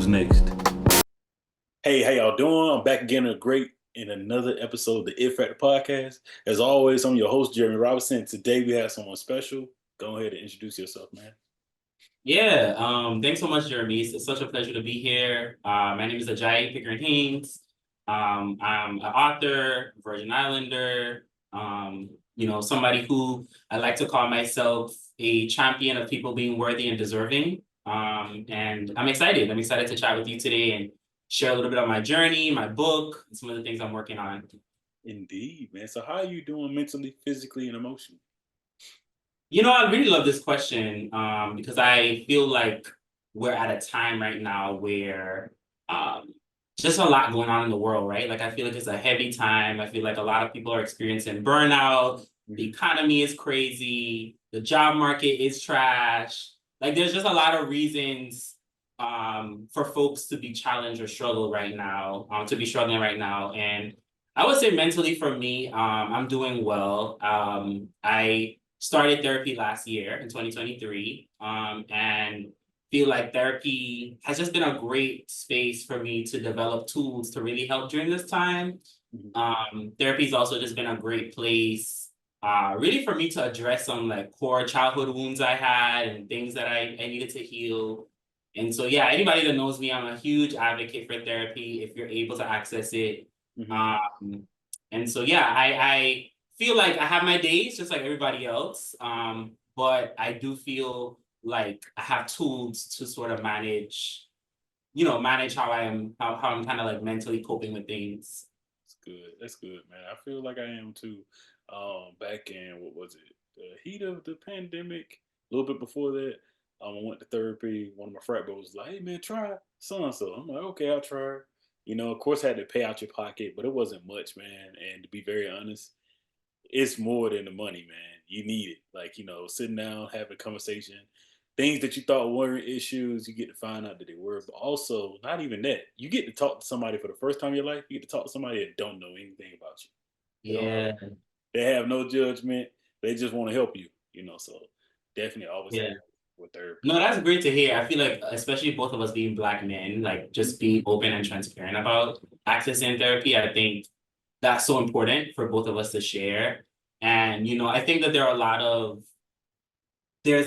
Who's next? Hey, how y'all doing? I'm back again in another episode of the It Factor podcast. As always, I'm your host, Jeremy Robinson. Today we have someone special. Go ahead and introduce yourself, man. Yeah, thanks so much, Jeremy. It's such a pleasure to be here. My name is Ajayi Pickering-Hayes. I'm an author, Virgin Islander, somebody who I like to call myself a champion of people being worthy and deserving. And I'm excited. I'm excited to chat with you today and share a little bit of my journey, my book, and some of the things I'm working on. Indeed, man. So how are you doing mentally, physically, and emotionally? I really love this question because I feel like we're at a time right now where just a lot going on in the world, right? Like I feel like it's a heavy time. I feel like a lot of people are experiencing burnout. The economy is crazy. The job market is trash. Like there's just a lot of reasons for folks to be challenged or struggle right now, to be struggling right now. And I would say mentally for me, I'm doing well. I started therapy last year in 2023 and feel like therapy has just been a great space for me to develop tools to really help during this time. Therapy has also just been a great place really for me to address some like core childhood wounds I had and things that I needed to heal. And so, yeah, anybody that knows me, I'm a huge advocate for therapy if you're able to access it. And so, yeah, I feel like I have my days just like everybody else. But I do feel like I have tools to sort of manage how I'm kind of like mentally coping with things. That's good, man. I feel like I am too. Back in, what was it? The heat of the pandemic, a little bit before that. I went to therapy. One of my frat bros was like, "Hey, man, try so-and-so." I'm like, "Okay, I'll try." Of course, I had to pay out your pocket, but it wasn't much, man. And to be very honest, it's more than the money, man. You need it. Like, sitting down, having a conversation, things that you thought weren't issues, you get to find out that they were. But also, not even that. You get to talk to somebody for the first time in your life. You get to talk to somebody that don't know anything about you. Yeah. They have no judgment. They just want to help you. So definitely always Yeah. with therapy. No, that's great to hear. I feel like, especially both of us being Black men, like just being open and transparent about accessing therapy, I think that's so important for both of us to share. And, I think that there's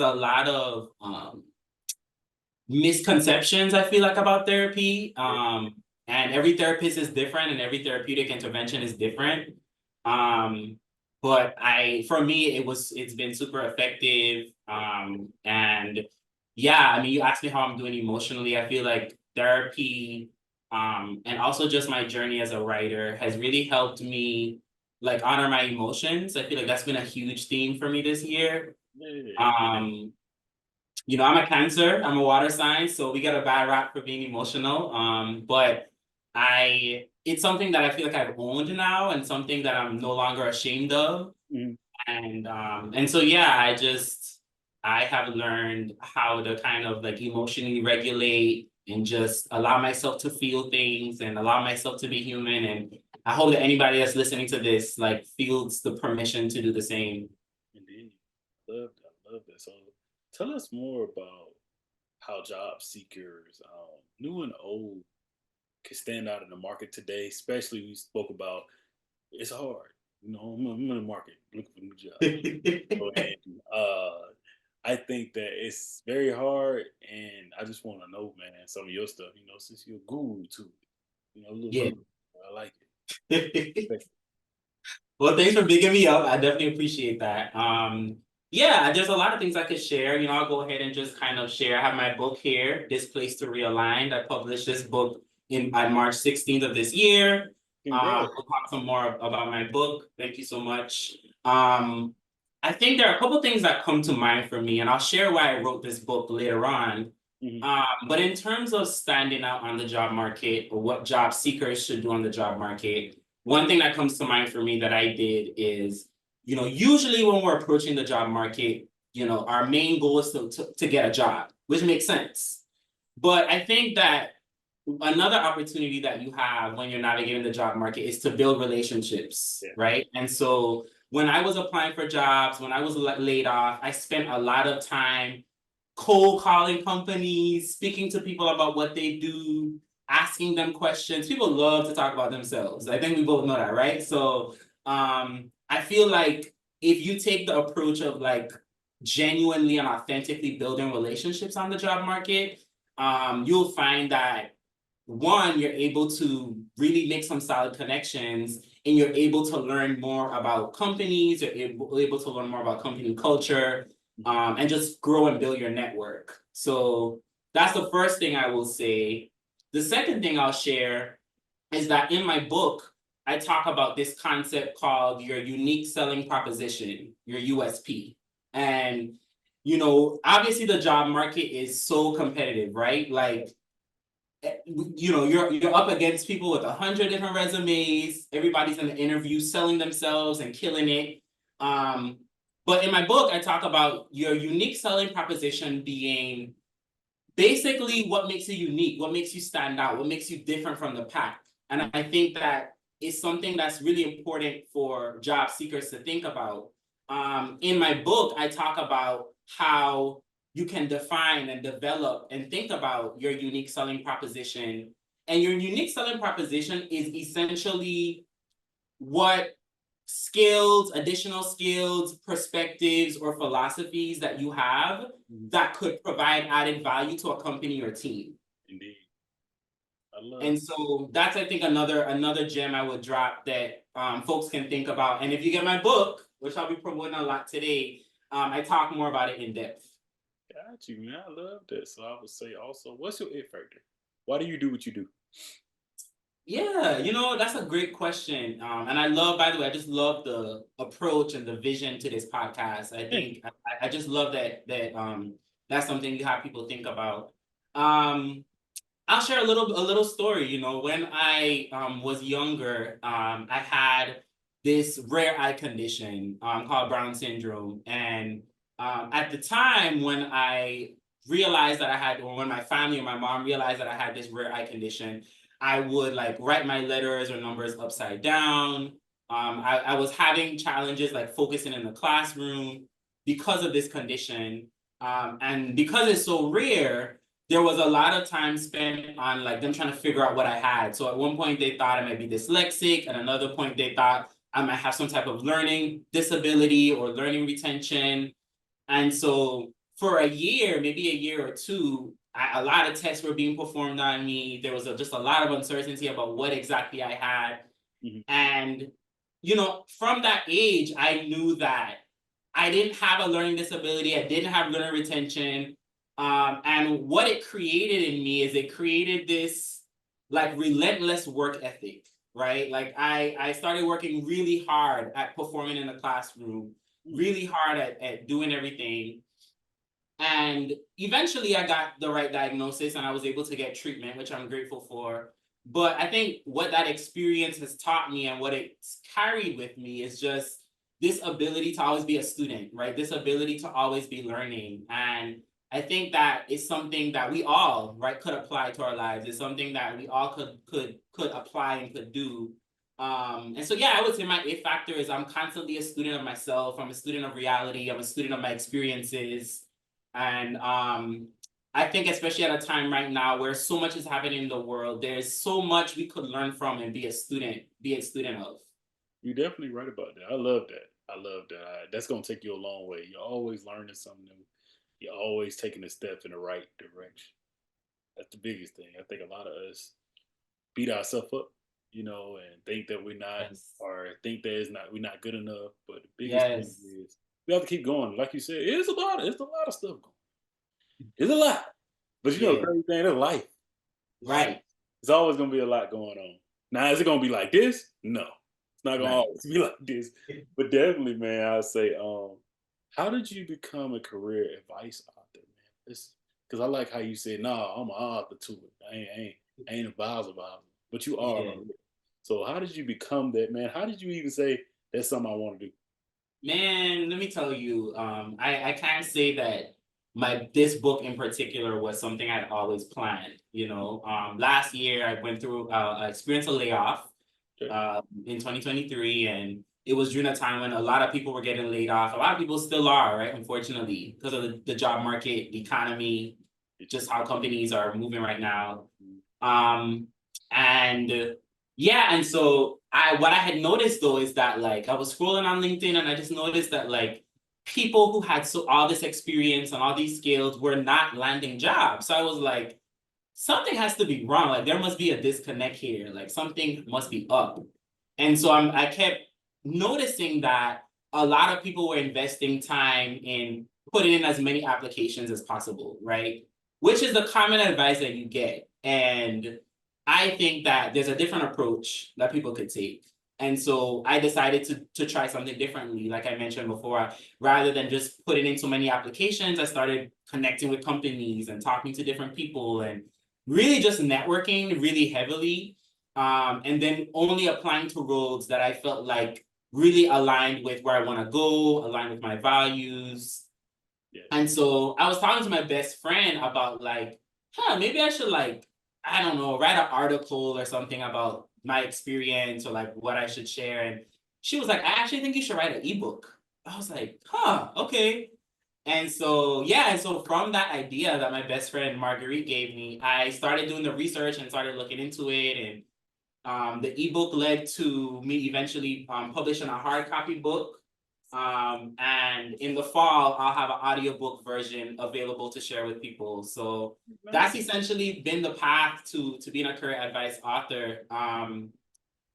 a lot of misconceptions, I feel like, about therapy. And every therapist is different and every therapeutic intervention is different. But for me, it's been super effective. And yeah, I mean, you asked me how I'm doing emotionally. I feel like therapy, and also just my journey as a writer has really helped me like honor my emotions. I feel like that's been a huge theme for me this year. I'm a Cancer, I'm a water sign, so we get a bad rap for being emotional. But it's something that I feel like I've owned now and something that I'm no longer ashamed of. And so, yeah, I have learned how to kind of like emotionally regulate and just allow myself to feel things and allow myself to be human. And I hope that anybody that's listening to this like feels the permission to do the same. Indeed. I love that. So tell us more about how job seekers, new and old, can stand out in the market today, especially we spoke about it's hard. I'm in the market looking for a new job. And I think that it's very hard, and I just want to know, man, some of your stuff, since you're a guru to it, a little guru. I like it. Well, thanks for bigging me up. I definitely appreciate that. Yeah, there's a lot of things I could share. I'll go ahead and just kind of share. I have my book here, Displaced to Realigned. I published this book on March 16th of this year. We'll talk some more about my book. Thank you so much. I think there are a couple things that come to mind for me, and I'll share why I wrote this book later on. But in terms of standing out on the job market or what job seekers should do on the job market, one thing that comes to mind for me that I did is, usually when we're approaching the job market, our main goal is to get a job, which makes sense. But I think that another opportunity that you have when you're navigating the job market is to build relationships, right? And so when I was applying for jobs, when I was laid off, I spent a lot of time cold calling companies, speaking to people about what they do, asking them questions. People love to talk about themselves. I think we both know that, right? So I feel like if you take the approach of like genuinely and authentically building relationships on the job market, you'll find that one, you're able to really make some solid connections and you're able to learn more about companies, you're able to learn more about company culture, and just grow and build your network. So that's the first thing I will say. The second thing I'll share is that in my book, I talk about this concept called your unique selling proposition, your USP. And, you know, obviously the job market is so competitive, right? Like, you know, you're up against people with 100 different resumes. Everybody's in the interview selling themselves and killing it. But in my book, I talk about your unique selling proposition being basically what makes you unique, what makes you stand out, what makes you different from the pack. And I think that is something that's really important for job seekers to think about. In my book, I talk about how you can define and develop and think about your unique selling proposition. And your unique selling proposition is essentially what skills, additional skills, perspectives, or philosophies that you have that could provide added value to a company or team. Indeed. I love And so that's, I think, another gem I would drop that folks can think about. And if you get my book, which I'll be promoting a lot today, I talk more about it in depth. Got you, man. I love that. So I would say also, what's your it factor? Why do you do what you do? Yeah, you know, that's a great question. And I love, by the way, I just love the approach and the vision to this podcast. I think I just love that that's something you have people think about. I'll share a little story. You know, when I was younger, I had this rare eye condition called Brown syndrome. And at the time when I realized that I had, or when my family or my mom realized that I had this rare eye condition, I would like write my letters or numbers upside down. I was having challenges like focusing in the classroom because of this condition. And because it's so rare, there was a lot of time spent on like them trying to figure out what I had. So at one point they thought I might be dyslexic. At another point they thought I might have some type of learning disability or learning retention. And so for a year, maybe a year or two, a lot of tests were being performed on me. There was just a lot of uncertainty about what exactly I had. And, you know, from that age, I knew that I didn't have a learning disability. I didn't have learning retention. And what it created in me is it created this like relentless work ethic, right? Like I started working really hard at performing in the classroom, really hard at doing everything. And eventually I got the right diagnosis and I was able to get treatment, which I'm grateful for. But I think what that experience has taught me and what it's carried with me is just this ability to always be a student, right? This ability to always be learning. And I think that is something that we all, right, could apply to our lives. It's something that we all could apply and could do. And so, yeah, I would say my it factor is I'm constantly a student of myself. I'm a student of reality. I'm a student of my experiences. And I think especially at a time right now where so much is happening in the world, there's so much we could learn from and be a student of. You're definitely right about that. I love that. I love that. That's gonna take you a long way. You're always learning something new. You're always taking a step in the right direction. That's the biggest thing. I think a lot of us beat ourselves up, you know, and think that we're not, Yes. or think that it's not, we're not good enough. But the biggest thing Yes. is we have to keep going. Like you said, it's a lot of stuff going. It's a lot. But you know, the Yeah. crazy thing is life. Right. There's always gonna be a lot going on. Now, is it gonna be like this? No, it's not gonna Right. always be like this. But definitely, man, I'd say, how did you become a career advice author, man? Because I like how you said, "No, I'm an author to it. I ain't a Bible about it." But you are Yeah. already. So how did you become that, man? How did you even say that's something I want to do? Man, let me tell you, I can't say that this book in particular was something I'd always planned. You know, last year I went through I experienced a layoff Okay. in 2023, and it was during a time when a lot of people were getting laid off. A lot of people still are, right? Unfortunately, because of the job market, the economy, just how companies are moving right now. And yeah, and so what I had noticed though is that like I was scrolling on LinkedIn and I just noticed that like people who had all this experience and all these skills were not landing jobs. So I was like, something has to be wrong. Like there must be a disconnect here. Like something must be up. And so I kept noticing that a lot of people were investing time in putting in as many applications as possible, right? Which is the common advice that you get. And I think that there's a different approach that people could take. And so I decided to try something differently. Like I mentioned before, rather than just putting in so many applications, I started connecting with companies and talking to different people and really just networking really heavily. And then only applying to roles that I felt like really aligned with where I want to go, aligned with my values. Yeah. And so I was talking to my best friend about like, maybe I should like, I don't know, write an article or something about my experience or like what I should share. And she was like, I actually think you should write an ebook. I was like, okay. And so, yeah, and so from that idea that my best friend Marguerite gave me, I started doing the research and started looking into it. And the ebook led to me eventually publishing a hard copy book. And in the fall, I'll have an audiobook version available to share with people. So that's essentially been the path to being a career advice author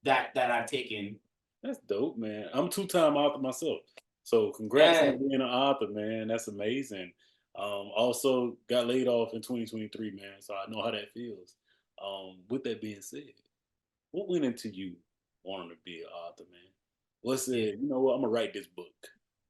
that I've taken. That's dope, man. I'm two-time author myself. So congrats Yeah. on being an author, man. That's amazing. Also got laid off in 2023, man. So I know how that feels. With that being said, what went into you wanting to be an author, man? What's Yeah. it? You know what? I'm gonna write this book.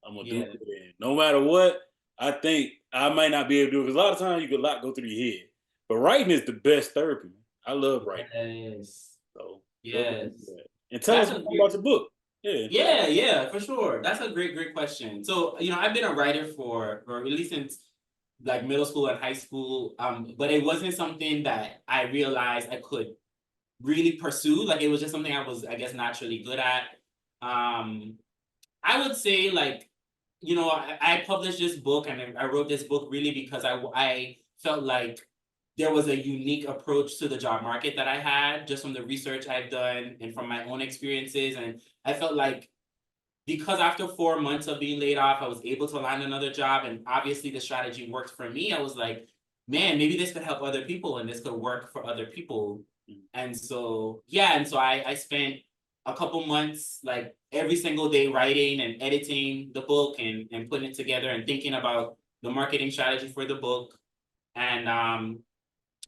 I'm gonna do Yeah. it. And no matter what, I think I might not be able to do it because a lot of times you get a lot go through your head. But writing is the best therapy, man. I love writing. Yes. So go ahead and do Yes. that. And tell us That's a more great. about your book. Yeah. Yeah, for sure. That's a great question. So, I've been a writer for at least since like middle school and high school. But it wasn't something that I realized I could really pursue. Like it was just something I was, I guess, naturally good at. Um, I would say like, I published this book and I wrote this book really because I felt like there was a unique approach to the job market that I had just from the research I've done and from my own experiences. And I felt like because after 4 months of being laid off, I was able to land another job. And obviously the strategy worked for me. I was like, man, maybe this could help other people and this could work for other people. And so, yeah, and so I spent a couple months like every single day writing and editing the book and putting it together and thinking about the marketing strategy for the book. And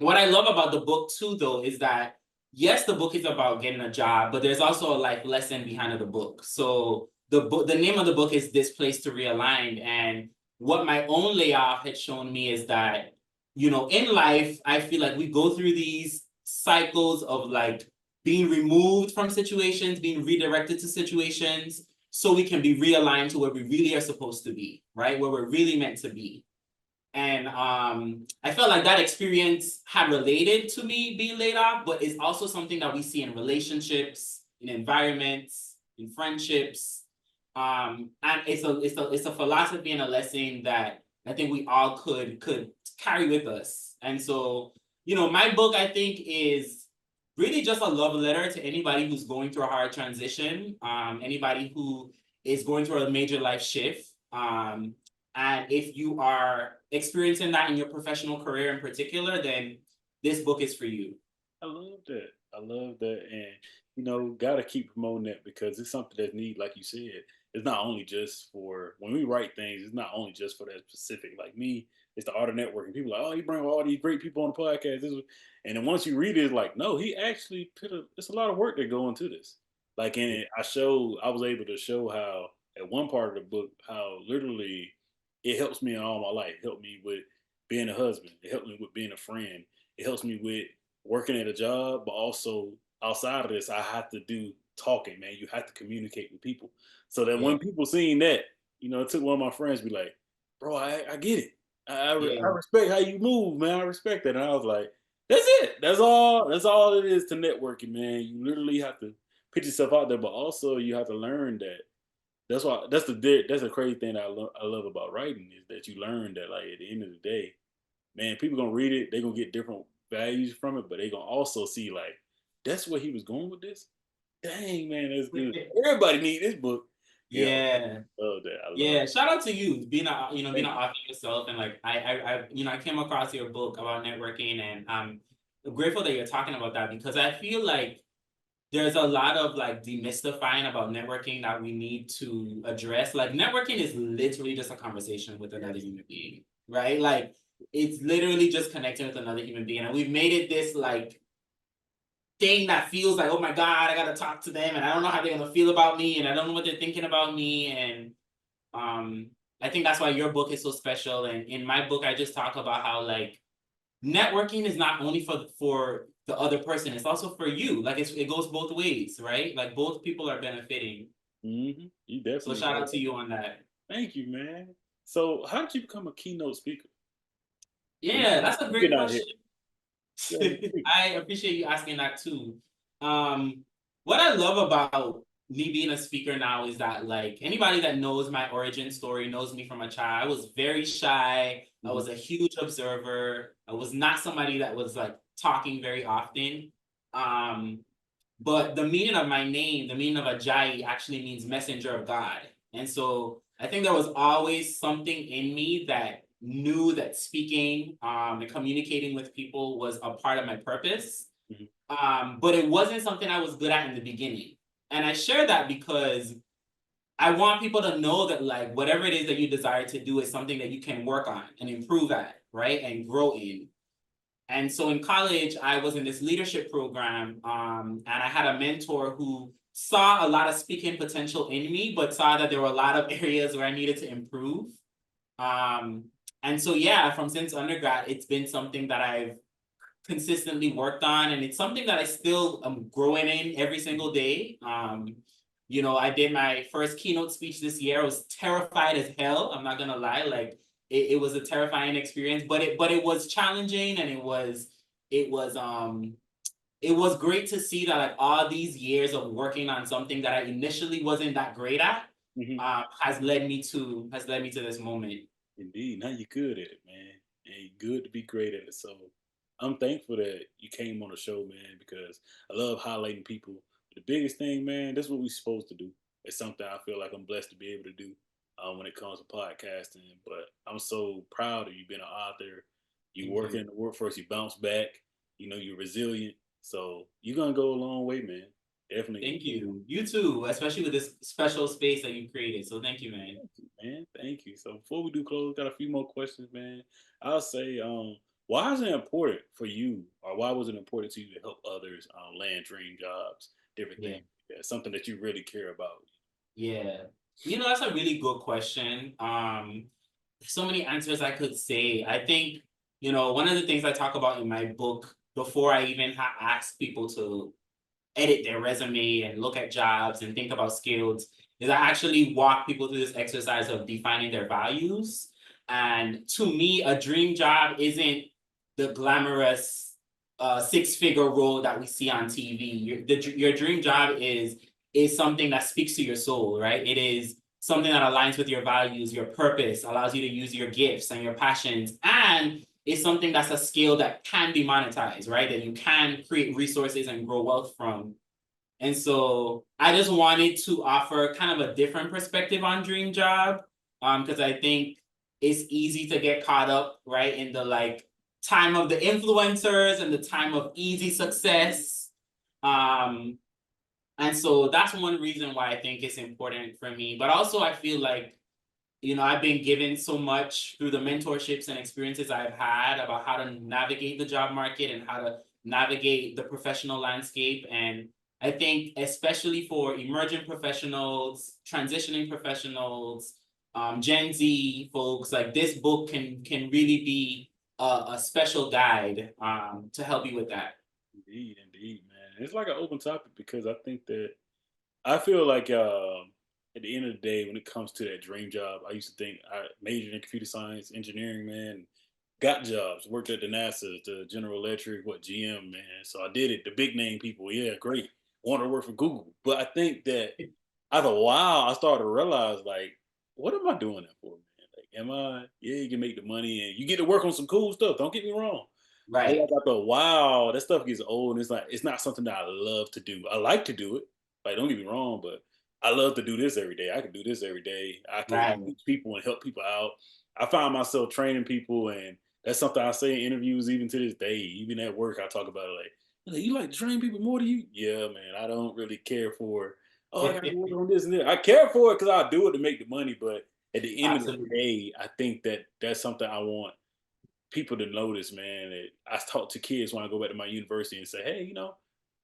what I love about the book too, though, is that yes, the book is about getting a job, but there's also a life lesson behind the book. So the name of the book is Displaced to Realigned. And what my own layoff had shown me is that, in life, I feel like we go through these cycles of like being removed from situations, being redirected to situations, so we can be realigned to where we really are supposed to be, right? Where we're really meant to be. And I felt like that experience had related to me being laid off, but it's also something that we see in relationships, in environments, in friendships. And it's a philosophy and a lesson that I think we all could carry with us. And so, my book, I think, is really just a love letter to anybody who's going through a hard transition, anybody who is going through a major life shift. And if you are experiencing that in your professional career in particular, then this book is for you. I love that. I love that. And, gotta keep promoting that because it's something that's needed, like you said. It's not only just for when we write things, it's not only just for that specific. Like me, it's the art of networking. People are like, oh, you bring all these great people on the podcast. And then once you read it, it's like, no, he actually it's a lot of work that go into this. Like, and I was able to show how at one part of the book, how literally it helps me in all my life. It helped me with being a husband. It helped me with being a friend. It helps me with working at a job, but also outside of this, I have to do talking, man. You have to communicate with people. So that Yeah. when people seen that, it took one of my friends to be like, bro, I get it. I Yeah. respect how you move, man. I respect that. And I was like, that's it. That's all it is to networking, man. You literally have to put yourself out there, but also you have to learn that. That's the crazy thing that I love about writing is that you learn that like at the end of the day, man, people gonna read it, they gonna get different values from it, but they gonna also see like that's where he was going with this. Dang man, that's good. Everybody need this book. Yeah, Yeah. I love that. I love. Yeah, shout out to you being a being Thank an author yourself, and like I came across your book about networking, and I'm grateful that you're talking about that because I feel like there's a lot of like demystifying about networking that we need to address. Like networking is literally just a conversation with you. another Yes. human being, right? Like it's literally just connecting with another human being, and we've made it this like thing that feels like, oh my God, I gotta talk to them, and I don't know how they're gonna feel about me, and I don't know what they're thinking about me, and I think that's why your book is so special. And in my book, I just talk about how like networking is not only for the other person, it's also for you. Like it goes both ways, right? Like both people are benefiting. You So definitely shout right. out to you on that. Thank you, man. So how did you become a keynote speaker? And Yeah, that's a great speaking out here. question. Yeah, you speak. I appreciate you asking that too. Um, what I love about me being a speaker now is that like anybody that knows my origin story knows me from a child. I was very shy. I Mhm. was a huge observer. I was not somebody that was like talking very often. Um, but the meaning of my name, the meaning of Ajayi actually means messenger of God. And so I think there was always something in me that knew that speaking and communicating with people was a part of my purpose. Mhm. But it wasn't something I was good at in the beginning. And I share that because I want people to know that like whatever it is that you desire to do is something that you can work on and improve at, right? And grow in. And so in college, I was in this leadership program, and I had a mentor who saw a lot of speaking potential in me, but saw that there were a lot of areas where I needed to improve. Um, and so, yeah, from since undergrad, it's been something that I've consistently worked on, and it's something that I still am growing in every single day. I did my first keynote speech this year. I was terrified as hell. I'm not gonna lie, like it was a terrifying experience, but it was challenging, and it was great to see that like all these years of working on something that I initially wasn't that great at Mhm. has led me to this moment. Indeed. Now you're good at it, man. And you're good to be great at it. So I'm thankful that you came on the show, man, because I love highlighting people. The biggest thing, man, that's what we're supposed to do. It's something I feel like I'm blessed to be able to do when it comes to podcasting. But I'm so proud of you being an author. You Thank work you. in the workforce, you bounce back, you're resilient. So you're going to go a long way, man. Definitely. Thank you. You too, especially with this special space that you created. So thank you, man. Thank you, man. Thank you. So before we do close, got a few more questions, man. I'll say, why is it important for you, or why was it important to you to help others land dream jobs, different Yeah. things? Yeah, something that you really care about. Yeah. That's a really good question. So many answers I could say. I think, one of the things I talk about in my book before I even ask people to edit their resume and look at jobs and think about skills is I actually walk people through this exercise of defining their values. And to me, a dream job isn't the glamorous six-figure role that we see on TV. Your dream job is something that speaks to your soul, right? It is something that aligns with your values, your purpose, allows you to use your gifts and your passions, and is something that's a skill that can be monetized, right? That you can create resources and grow wealth from. And so I just wanted to offer kind of a different perspective on dream job, because I think it's easy to get caught up, right, in the like time of the influencers and the time of easy success. Um, and so that's one reason why I think it's important for me. But also I feel like, I've been given so much through the mentorships and experiences I've had about how to navigate the job market and how to navigate the professional landscape. And I think especially for emerging professionals, transitioning professionals, Gen Z folks, like this book can really be a special guide to help you with that. Indeed, indeed, man. It's like an open topic because I think that I feel like at the end of the day, when it comes to that dream job, I used to think I majored in computer science, engineering, man. Got jobs, worked at the NASA, the General Electric, GM, man. So I did it. The big name people, yeah, great. want to work for Google. But I think that after a while, I started to realize, like, what am I doing that for, man? Like, am I? Yeah, you can make the money and you get to work on some cool stuff. Don't get me wrong. But Right. like after a while, that stuff gets old, and it's not something that I love to do. I like to do it. Like, don't get me wrong, but I love to do this every day. I can do this every day. I can Right. teach people and help people out. I find myself training people, and that's something I say in interviews even to this day. Even at work, I talk about it like, you like to train people more than you? Yeah, man. I don't really care for, oh, I got to work on this and that. I care for it because I do it to make the money, but at the end of the Absolutely. day, I think that that's something I want people to notice, man. That I talk to kids when I go back to my university and say, hey,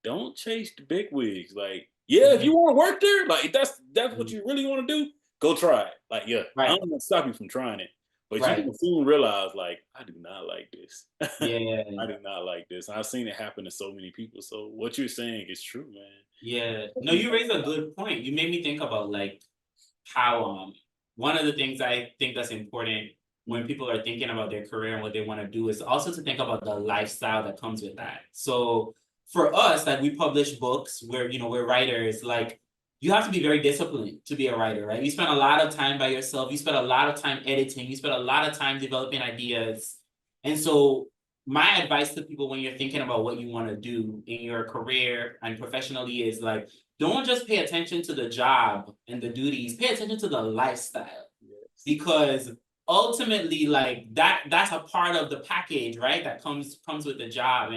don't chase the big wigs. Like, yeah, if Mhm. you want to work there, like if that's what you really want to do, go try it. Like, yeah, Right. I'm not gonna stop you from trying it. But you Right. can soon realize, like, I do not like this. Yeah. I do not like this. And I've seen it happen to so many people. So what you're saying is true, Yeah. No, man. you raised a good point. You made me think about like how one of the things I think that's important when people are thinking about their career and what they want to do is also to think about the lifestyle that comes with that. So for us, like we publish books, we're writers, like you have to be very disciplined to be a writer, right? You spend a lot of time by yourself, you spend a lot of time editing, you spend a lot of time developing ideas. And so my advice to people when you're thinking about what you want to do in your career and professionally is like don't just pay attention to the job and the duties, pay attention to the lifestyle. Yes. Because ultimately, like that's a part of the package, right? That comes with the job.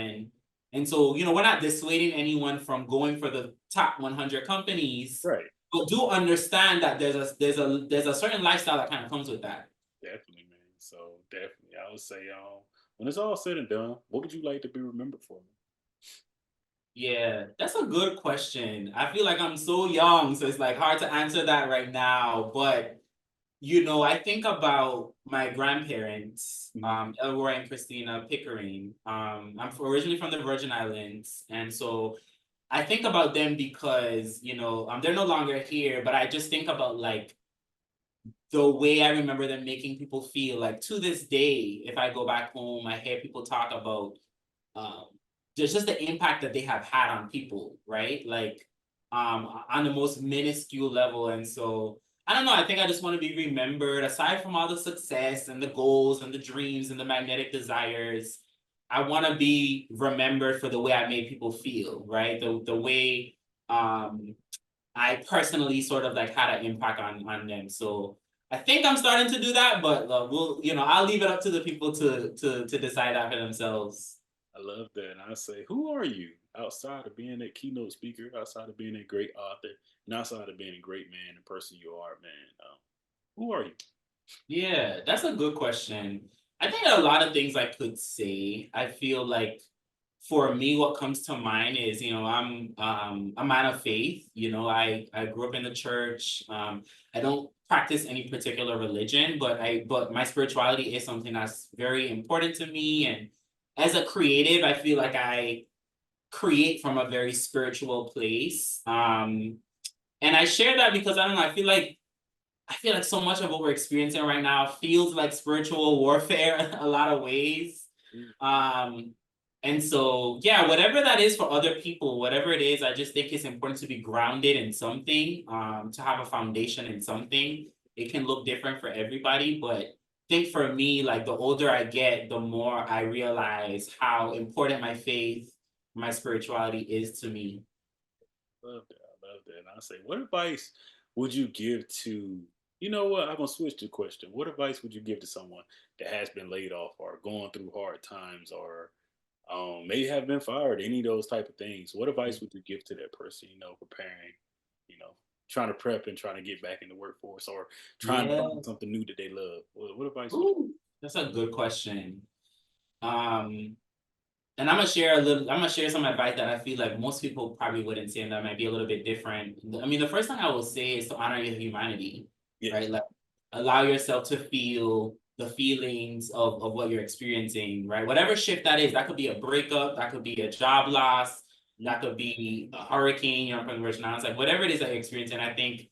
And so, we're not dissuading anyone from going for the top 100 companies, Right. but do understand that there's a certain lifestyle that kind of comes with that. Definitely, man. So definitely, I would say, when it's all said and done, what would you like to be remembered for? Yeah, that's a good question. I feel like I'm so young, so it's like hard to answer that right now. But I think about my grandparents, Mhm. Elroy and Christina Pickering. I'm originally from the Virgin Islands, and so I think about them because they're no longer here. But I just think about like the way I remember them making people feel. Like to this day, if I go back home, I hear people talk about um, there's just the impact that they have had on people, right? Like on the most minuscule level. And so I don't know, I think I just want to be remembered aside from all the success and the goals and the dreams and the magnetic desires. I want to be remembered for the way I made people feel, right? The way um I personally sort of like had an impact on them. So I think I'm starting to do that, but I'll leave it up to the people to decide that for themselves. I love that. And I say, who are you outside of being that keynote speaker, outside of being a great author, and outside of being a great man and person you are, man? Who are you? Yeah, that's a good question. I think a lot of things I could say. I feel like for me, what comes to mind is, I'm a man of faith. I grew up in the church. I don't practice any particular religion, but my spirituality is something that's very important to me. And as a creative, I feel like I create from a very spiritual place. And I share that because I don't know, I feel like so much of what we're experiencing right now feels like spiritual warfare in a lot of ways. Mhm. Um, and so, yeah, whatever that is for other people, whatever it is, I just think it's important to be grounded in something, to have a foundation in something. It can look different for everybody, but I think for me, like the older I get, the more I realize how important my faith, my spirituality is to me. Love that. I love that. And I say, what advice would you give to, you know what? I'm going to switch the question. What advice would you give to someone that has been laid off or going through hard times or may have been fired, any of those type of things? What advice would you give to that person, preparing, you know, trying to prep and trying to get back in the workforce or trying to Yeah. find something new that they love? What advice would you? Ooh, that's a good question. Um, And I'm gonna share some advice that I feel like most people probably wouldn't say, and that might be a little bit different. I mean, the first thing I will say is to honor your humanity, right? Yes. Like allow yourself to feel the feelings of what you're experiencing, right? Whatever shift that is, that could be a breakup, that could be a job loss, that Mhm. could be a hurricane, from the Virgin Islands, like whatever it is that you're experiencing, I think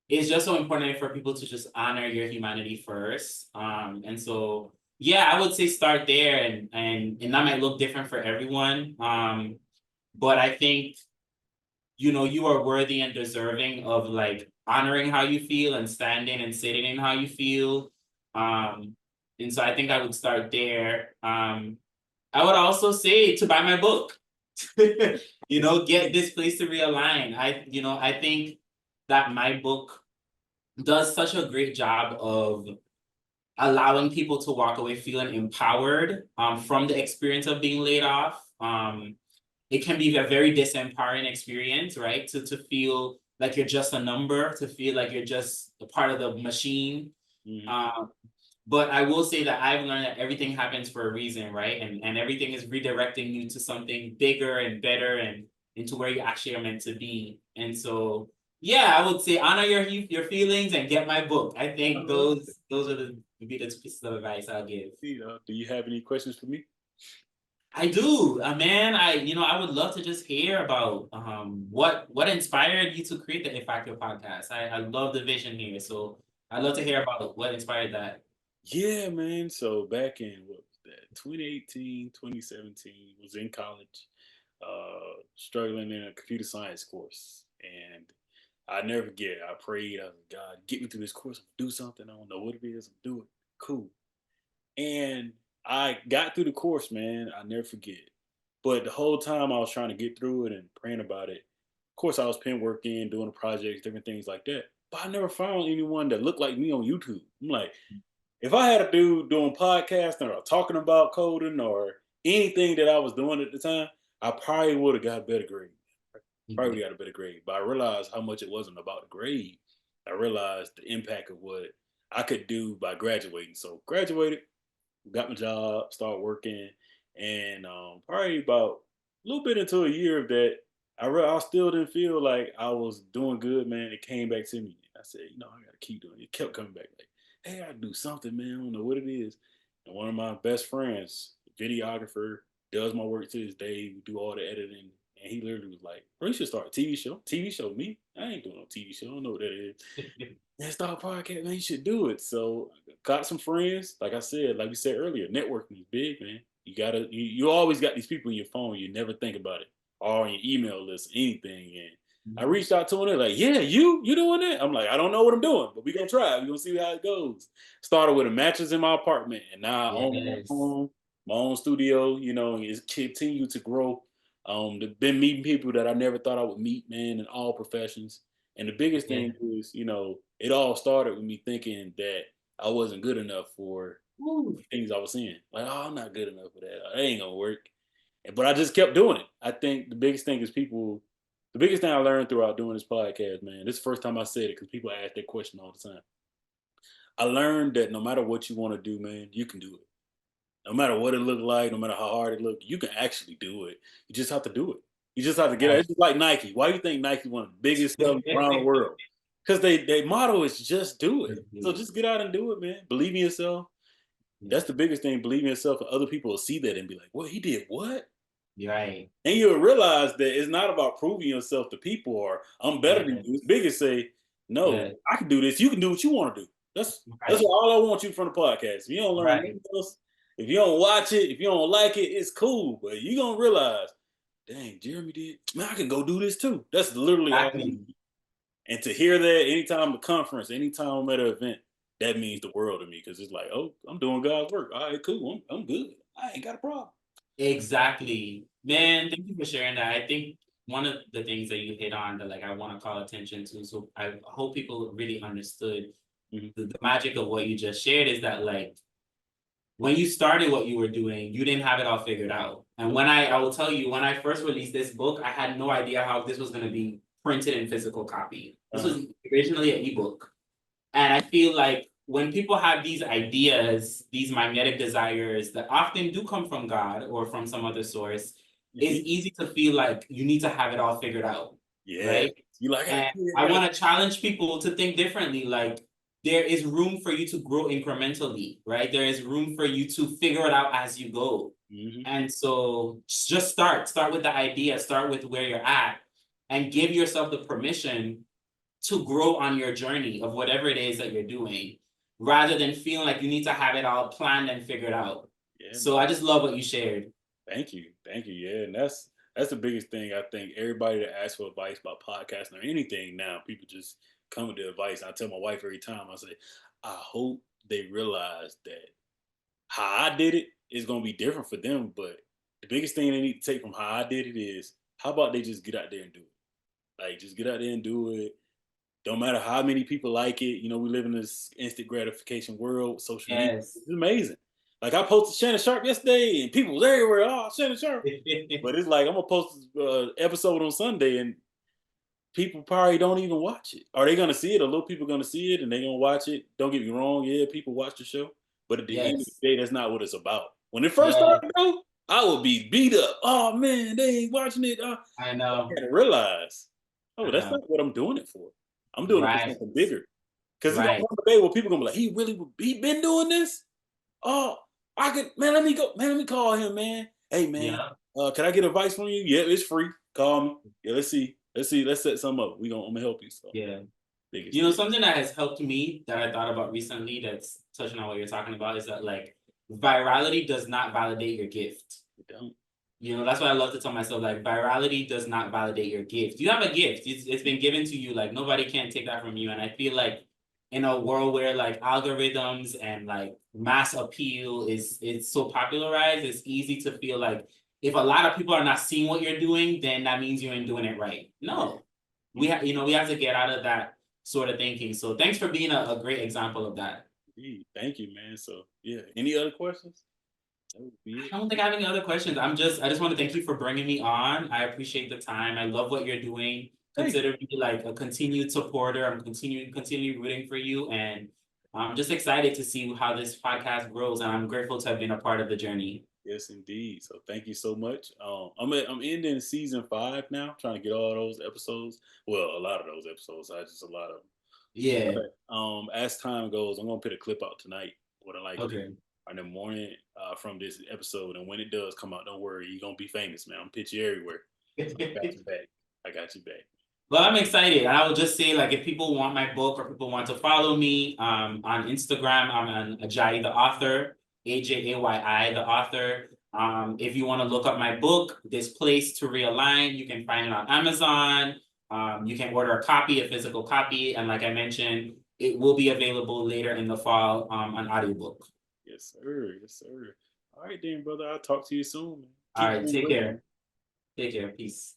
it's just so important for people to just honor your humanity first. And so yeah, I would say start there and that might look different for everyone. But I think you know, you are worthy and deserving of like honoring how you feel and standing and sitting in how you feel. And so I think I would start there. I would also say to buy my book. You know, get Displaced to Realign. I think that my book does such a great job of allowing people to walk away feeling empowered from the experience of being laid off. It can be a very disempowering experience, right? To feel like you're just a number, to feel like you're just a part of the machine. But I will say that I've learned that everything happens for a reason, right? And everything is redirecting you to something bigger and better and into where you actually are meant to be. And so, yeah, I would say honor your feelings and get my book. I think those are the pieces of advice I'll give. Do you have any questions for me? I do, man. I would love to just hear about what inspired you to create the Effective podcast. I love the vision here, so I'd love to hear about what inspired that. Yeah, man. So back in what was that? 2018, 2017, was in college, struggling in a computer science course. And I never forget, I prayed, I was like, God, get me through this course, do something. I don't know what it is, I'm do it. Cool. And I got through the course, man. I never forget. But the whole time I was trying to get through it and praying about it. Of course, I was pen working, doing the projects, different things like that. But I never found anyone that looked like me on YouTube. I'm like, if I had a dude doing podcasting or talking about coding or anything that I was doing at the time, I probably would have got a better grade. Probably got a better grade. But I realized how much it wasn't about the grade. I realized the impact of what I could do by graduating. So graduated, got my job, started working, and probably about a little bit into a year of that, I still didn't feel like I was doing good, man. It came back to me. I said, I got to keep doing it. It kept coming back like, hey, I gotta do something, man. I don't know what it is. And one of my best friends, videographer, does my work to this day. We do all the editing. And he literally was like, bro, you should start a TV show. TV show, me? I ain't doing no TV show. I don't know what that is. Man, start a podcast, man. You should do it. So got some friends. Like I said, like we said earlier, networking is big, man. You always got these people in your phone. You never think about it. Or on your email list, anything. And I reached out to them. They're like, yeah, you doing that? I'm like, I don't know what I'm doing, but we're going to try. We're going to see how it goes. Started with a mattress in my apartment. And now I own my own studio, and it's continued to grow. Been meeting people that I never thought I would meet, man, in all professions. And the biggest thing is, it all started with me thinking that I wasn't good enough for things I was seeing. Like, oh, I'm not good enough for that. That ain't gonna work. But I just kept doing it. I think the biggest thing is the biggest thing I learned throughout doing this podcast, man, this is the first time I said it because people ask that question all the time. I learned that no matter what you want to do, man, you can do it. No matter what it looked like, no matter how hard it looked, you can actually do it. You just have to do it. You just have to get it. It's just like Nike. Why do you think Nike one of the biggest sellers around the world? Because they motto is just do it. So just get out and do it, man. Believe in yourself. That's the biggest thing. Believe in yourself, and other people will see that and be like, "Well, he did what?" Right. And you'll realize that it's not about proving yourself to people or I'm better than you. It's bigger say, "No, I can do this. You can do what you want to do." That's all I want you from the podcast. If you don't learn anything else, if you don't watch it, if you don't like it, it's cool. But you're gonna realize, dang, Jeremy did. Man, I can go do this too. That's literally all I need. And to hear that anytime I'm at a conference, anytime I'm at an event, that means the world to me because it's like, oh, I'm doing God's work. All right, cool. I'm good. I ain't got a problem. Exactly. Man, thank you for sharing that. I think one of the things that you hit on that like I want to call attention to, so I hope people really understood the magic of what you just shared is that like when you started what you were doing, you didn't have it all figured out. And when I will tell you, when I first released this book, I had no idea how this was going to be printed in physical copy. This was originally an ebook. And I feel like when people have these ideas, these magnetic desires that often do come from God or from some other source, it's easy to feel like you need to have it all figured out. Right? You like and I want to challenge people to think differently. Like there is room for you to grow incrementally, right? There is room for you to figure it out as you go. And so just start with the idea, start with where you're at and give yourself the permission to grow on your journey of whatever it is that you're doing, rather than feeling like you need to have it all planned and figured out. So I just love what you shared. Thank you. Yeah. And that's That's the biggest thing. I think everybody that asks for advice about podcasting or anything now, people just come with the advice. I tell my wife every time, I say, I hope they realize that how I did it is gonna be different for them. But the biggest thing they need to take from how I did it is how about they just get out there and do it? Like just get out there and do it. Don't matter how many people like it. You know, we live in this instant gratification world. Social media Yes. is amazing. Like I posted Shannon Sharp yesterday, and people was everywhere. Oh, Shannon Sharp. But it's like I'm gonna post an episode on Sunday, and people probably don't even watch it. Are they gonna see it? A little people gonna see it, and they gonna watch it. Don't get me wrong. Yeah, people watch the show, but at the end of Yes. the day, that's not what it's about. When it first Yeah, started, though, I would be beat up. Oh man, they ain't watching it. I I know. had to realize, oh, I that's know. not what I'm doing it for. I'm doing it for Right. something bigger. Because it's gonna Right. come a day where people gonna be like, he been doing this? Oh, I could, man, let me go, man, let me call him, man. Hey man, Yeah. can I get advice from you? Yeah, it's free. Call me. Yeah, let's see. Let's set something up. I'm gonna help you. So Yeah. biggest You know, thing. something that has helped me that I thought about recently that's touching on what you're talking about is that like virality does not validate your gift. You don't. You know, that's what I love to tell myself. Like, virality does not validate your gift. You have a gift. It's been given to you. Like, nobody can take that from you. And I feel like in a world where like algorithms and like mass appeal is so popularized, it's easy to feel like if a lot of people are not seeing what you're doing, then that means you ain't doing it right. No, we have to get out of that sort of thinking. So thanks for being a great example of that. Indeed. Thank you, man. So yeah. Any other questions? That would be it. I don't think I have any other questions. I just want to thank you for bringing me on. I appreciate the time. I love what you're doing. Thank you. Consider me like a continued supporter. I'm continue rooting for you, and I'm just excited to see how this podcast grows. And I'm grateful to have been a part of the journey. Yes, indeed. So thank you so much. I'm ending season 5 now, trying to get all those episodes. Well, a lot of those episodes. I just a lot of them. Yeah. But as time goes, I'm gonna put a clip out tonight. What I like to do Okay. in the morning from this episode, and when it does come out, don't worry, you're gonna be famous, man. I'm pitch you everywhere. So I got you back. I got you back. Well, I'm excited. I will just say, like, if people want my book or people want to follow me on Instagram, I'm on Ajayi the author, AJAYI the author. If you want to look up my book, Displaced to Realigned, you can find it on Amazon. You can order a copy, a physical copy, and like I mentioned, it will be available later in the fall on audiobook. Yes, sir. Yes, sir. All right, then, brother. I'll talk to you soon. Man. All Keep right, doing take great, care. man. Take care. Peace.